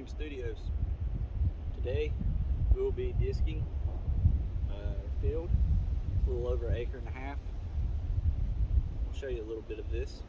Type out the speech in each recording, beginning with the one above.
Harrowing Studios. Today we will be disking a field, a little over 1.5 acres. I'll show you a little bit of this.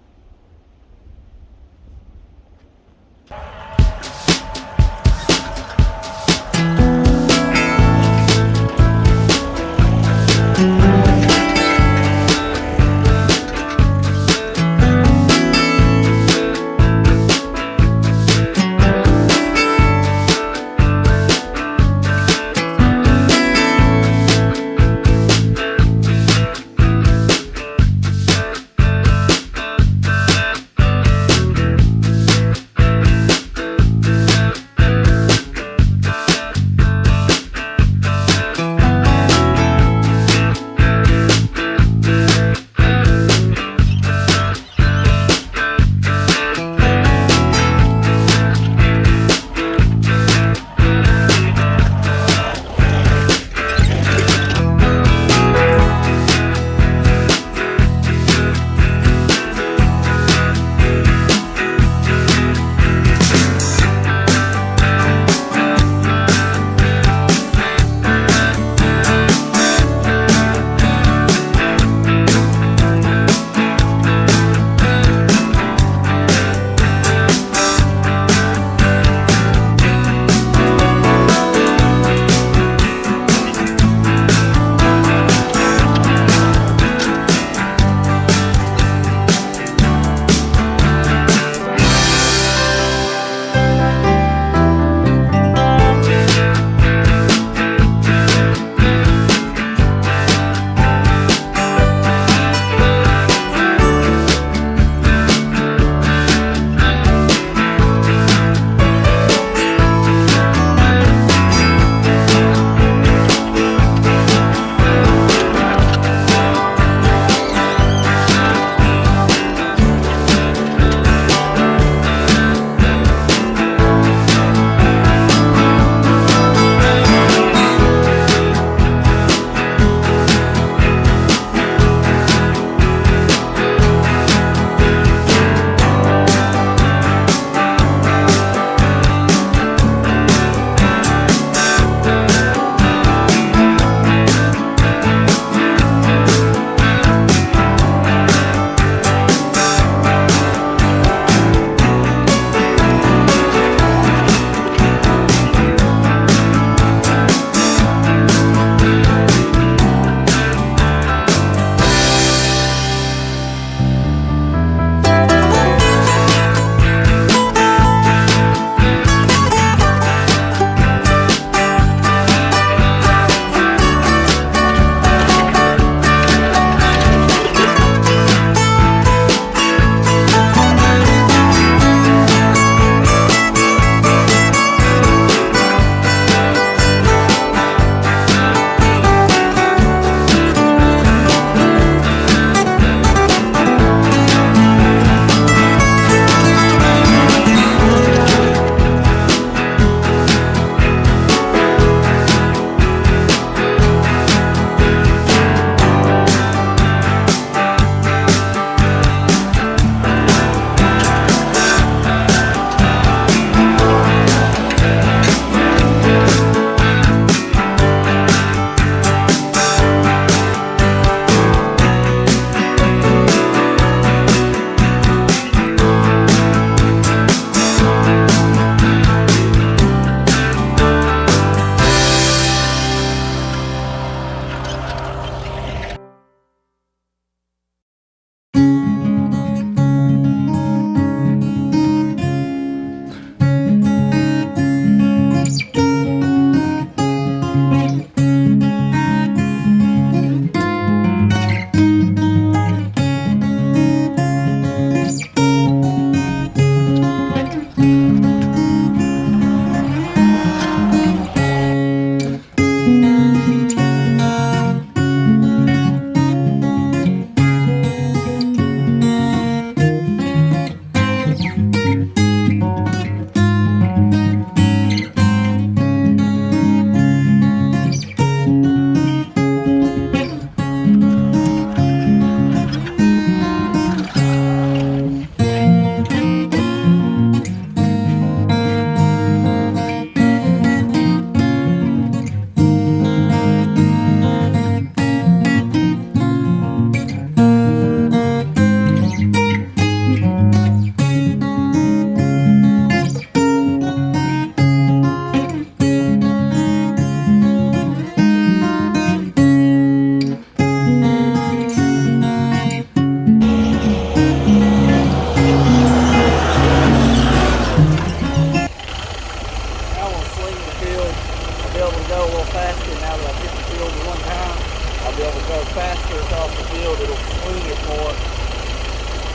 to go a little faster now that I've hit the field one time. I'll be able to go faster across the field. It'll swing it more.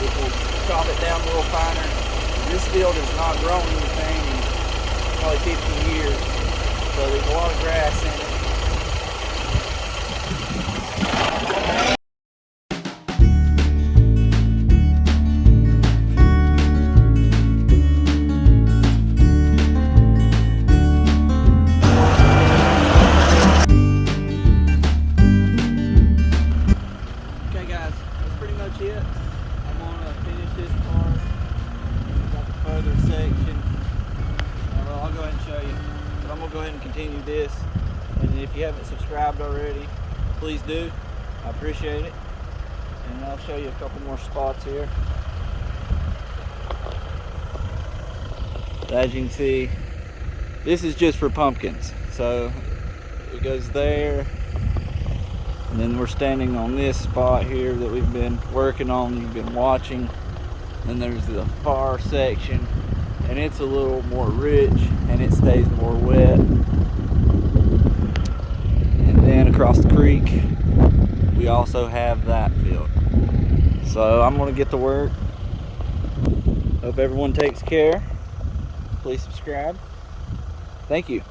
It will chop it down a little finer. This field has not grown anything in probably 50 years, so there's a lot of grass in it. Okay guys, that's pretty much it. I'm gonna finish this part. We've got the further section. Well, I'll go ahead and show you. But I'm gonna go ahead and continue this. And if you haven't subscribed already, please do. I appreciate it. And I'll show you a couple more spots here. As you can see, this is just for pumpkins. So it goes there. And then we're standing on this spot here that we've been working on, you've been watching. Then there's the far section, and it's a little more rich and it stays more wet. And then across the creek, we also have that field. So I'm gonna get to work. Hope everyone takes care. Please subscribe. Thank you.